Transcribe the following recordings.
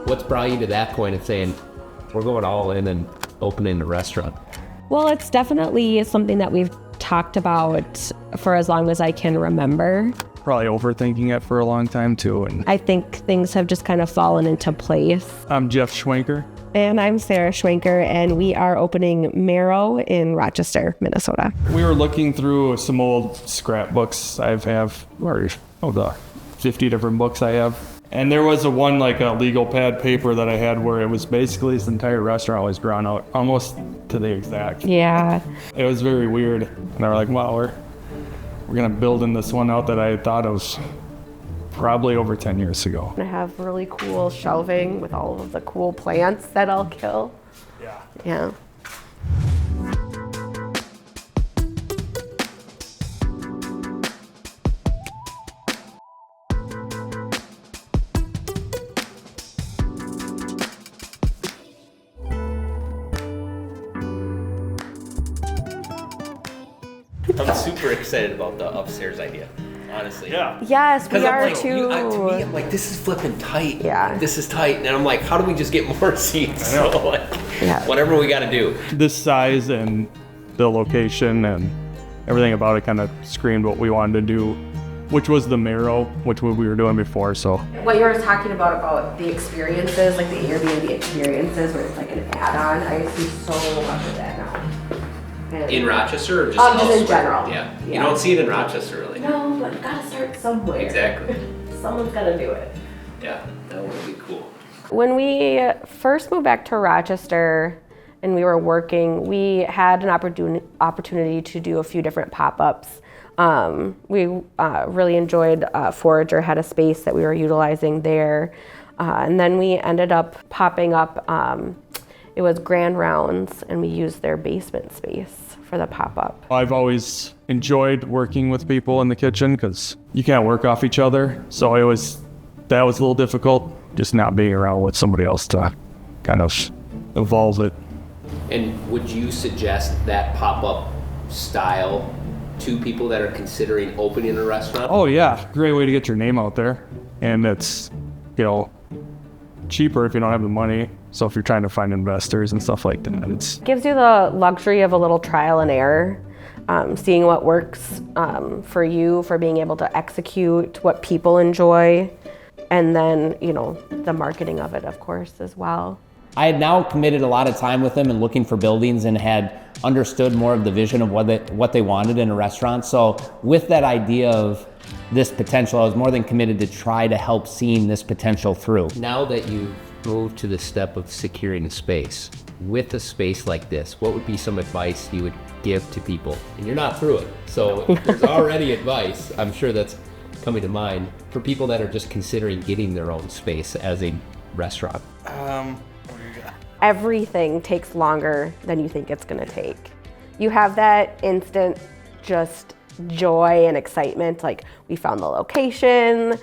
What's brought you to that point of saying, we're going all in and opening a restaurant? Well, it's definitely something that we've talked about for as long as I can remember. Probably overthinking it for a long time too. And I think things have just kind of fallen into place. I'm Jeff Schwenker. And I'm Sarah Schwenker, and we are opening Marrow in Rochester, Minnesota. We were looking through some old scrapbooks I have, 50 different books I have. And there was a legal pad paper that I had where it was basically this entire restaurant was drawn out almost to the exact. Yeah. It was very weird. And they were like, wow, we're gonna build in this one out that I had thought of probably over 10 years ago. I have really cool shelving with all of the cool plants that I'll kill. Yeah. I'm super excited about the upstairs idea, honestly. Yeah. Yes, we are like, too. to me, I'm like, this is flipping tight. Yeah. This is tight. And I'm like, how do we just get more seats? So, whatever we got to do. This size and the location and everything about it kind of screamed what we wanted to do, which was the Marrow, which we were doing before. So What you were talking about the experiences, like the Airbnb experiences, where it's like an add-on, I see so much of that now. In Rochester or just just elsewhere? in general. Yeah. Yeah. You don't see it in Rochester, really. No, but you gotta start somewhere. Exactly. Someone's gotta do it. Yeah, that would be cool. When we first moved back to Rochester and we were working, we had an opportunity to do a few different pop-ups. We really enjoyed Forager, had a space that we were utilizing there. And then we ended up popping up, it was Grand Rounds, and we used their basement space for the pop-up. I've always enjoyed working with people in the kitchen because you can't work off each other. So that was a little difficult, just not being around with somebody else to kind of evolve it. And would you suggest that pop-up style to people that are considering opening a restaurant? Oh yeah, great way to get your name out there. And it's, cheaper if you don't have the money. So if you're trying to find investors and stuff like that, it's Gives you the luxury of a little trial and error, seeing what works for you, for being able to execute what people enjoy, and then, the marketing of it, of course, as well. I had now committed a lot of time with them and looking for buildings and had understood more of the vision of what they wanted in a restaurant. So with that idea of this potential, I was more than committed to try to help seeing this potential through. Now that you've moved to the step of securing a space, with a space like this, what would be some advice you would give to people? And you're not through it, so there's already advice, I'm sure that's coming to mind, for people that are just considering getting their own space as a restaurant. Everything takes longer than you think it's gonna take. You have that instant just joy and excitement, like, we found the location,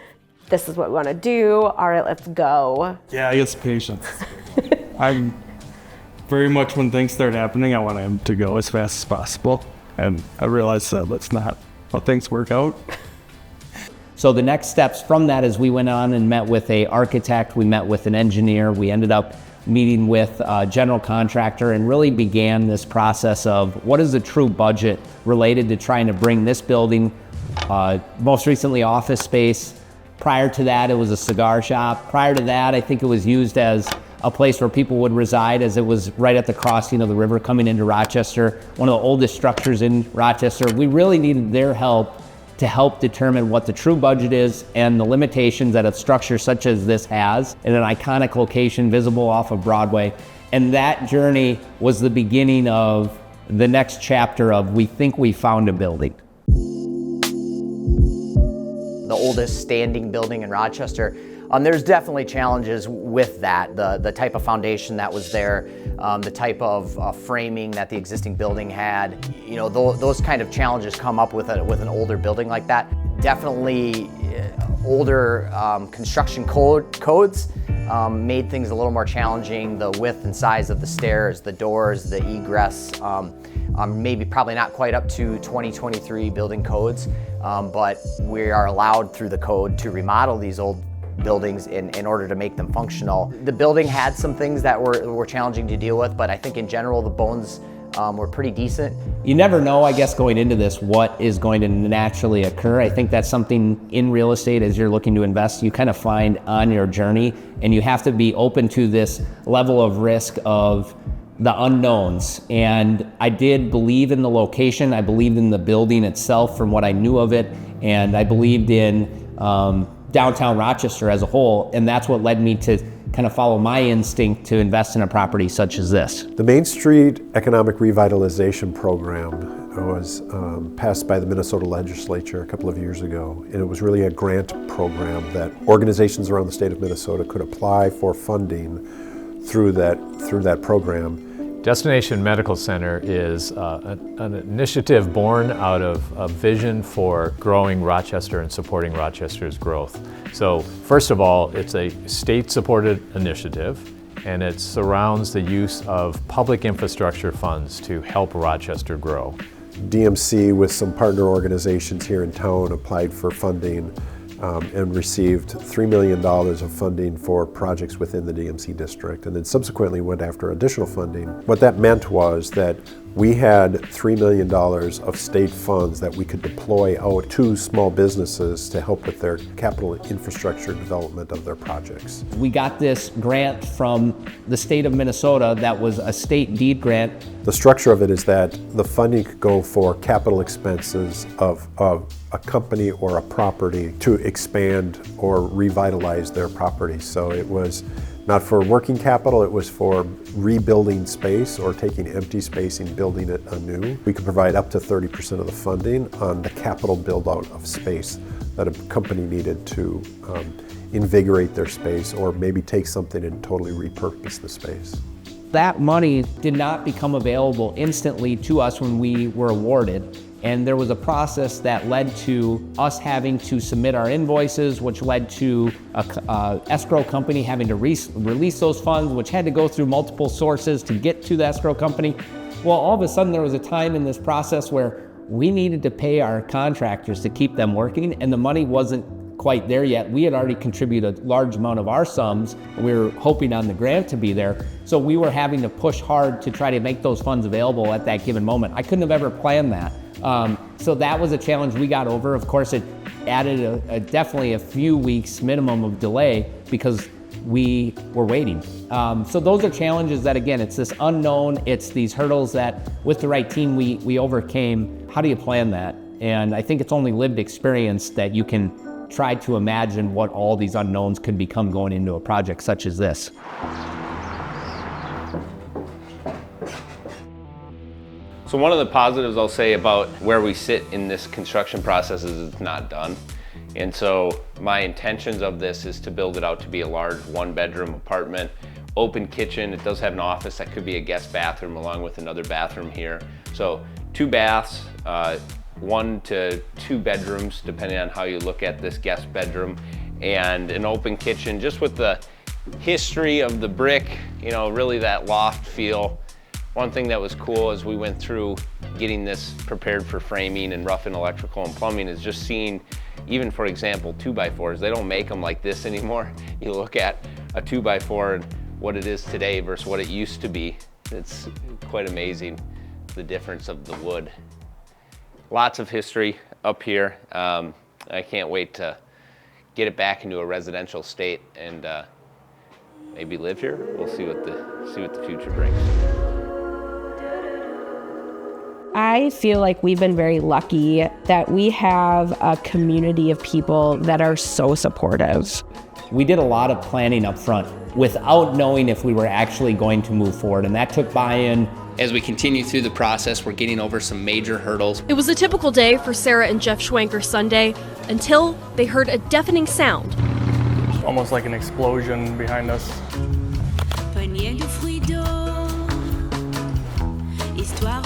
this is what we wanna do, all right, let's go. Yeah, it's patience. I'm very much, when things start happening, I want them to go as fast as possible. And I realized that that's not how things work out. So the next steps from that is we went on and met with an architect, we met with an engineer, we ended up meeting with a general contractor and really began this process of what is the true budget related to trying to bring this building, most recently office space. Prior to that, it was a cigar shop. Prior to that, I think it was used as a place where people would reside, as it was right at the crossing of the river coming into Rochester, one of the oldest structures in Rochester. We really needed their help to help determine what the true budget is and the limitations that a structure such as this has in an iconic location visible off of Broadway. And that journey was the beginning of the next chapter of we think we found a building. The oldest standing building in Rochester. There's definitely challenges with that, the type of foundation that was there, the type of framing that the existing building had. Those kind of challenges come up with an older building like that. Definitely older construction codes made things a little more challenging. The width and size of the stairs, the doors, the egress, maybe probably not quite up to 2023 building codes, but we are allowed through the code to remodel these old buildings in order to make them functional. The building had some things that were challenging to deal with, but I think in general the bones were pretty decent. You never know, I guess, going into this, what is going to naturally occur. I think that's something in real estate as you're looking to invest, you kind of find on your journey, and you have to be open to this level of risk of the unknowns. And I did believe in the location, I believed in the building itself from what I knew of it, and I believed in downtown Rochester as a whole, and that's what led me to kind of follow my instinct to invest in a property such as this. The Main Street Economic Revitalization Program was passed by the Minnesota legislature a couple of years ago, and it was really a grant program that organizations around the state of Minnesota could apply for funding through that program. Destination Medical Center is an initiative born out of a vision for growing Rochester and supporting Rochester's growth. So first of all, it's a state-supported initiative, and it surrounds the use of public infrastructure funds to help Rochester grow. DMC, with some partner organizations here in town, applied for funding and received $3 million of funding for projects within the DMC district, and then subsequently went after additional funding. What that meant was that we had $3 million of state funds that we could deploy out to small businesses to help with their capital infrastructure development of their projects. We got this grant from the state of Minnesota that was a state deed grant. The structure of it is that the funding could go for capital expenses of a company or a property to expand or revitalize their property. So it was not for working capital, it was for rebuilding space or taking empty space and building it anew. We could provide up to 30% of the funding on the capital build out of space that a company needed to invigorate their space or maybe take something and totally repurpose the space. That money did not become available instantly to us when we were awarded. And there was a process that led to us having to submit our invoices, which led to a escrow company having to release those funds, which had to go through multiple sources to get to the escrow company. Well, all of a sudden there was a time in this process where we needed to pay our contractors to keep them working, and the money wasn't quite there yet. We had already contributed a large amount of our sums. We were hoping on the grant to be there. So we were having to push hard to try to make those funds available at that given moment. I couldn't have ever planned that. So that was a challenge we got over. Of course, it added definitely a few weeks minimum of delay because we were waiting. So those are challenges that, again, it's this unknown, it's these hurdles that with the right team we overcame. How do you plan that? And I think it's only lived experience that you can try to imagine what all these unknowns could become going into a project such as this. So one of the positives I'll say about where we sit in this construction process is it's not done. And so my intentions of this is to build it out to be a large 1-bedroom apartment, open kitchen. It does have an office that could be a guest bathroom along with another bathroom here. So 2 baths, 1 to 2 bedrooms, depending on how you look at this guest bedroom, and an open kitchen, just with the history of the brick, you know, really that loft feel. One thing that was cool as we went through getting this prepared for framing and rough and electrical and plumbing is just seeing, even for example, 2x4s, they don't make them like this anymore. You look at a 2x4 and what it is today versus what it used to be. It's quite amazing, the difference of the wood. Lots of history up here. I can't wait to get it back into a residential state and maybe live here. We'll see what the future brings. I feel like we've been very lucky that we have a community of people that are so supportive. We did a lot of planning up front without knowing if we were actually going to move forward, and that took buy-in. As we continue through the process, we're getting over some major hurdles. It was a typical day for Sarah and Jeff Schwanker Sunday until they heard a deafening sound. Almost like an explosion behind us. Panier de fruits d'eau, histoire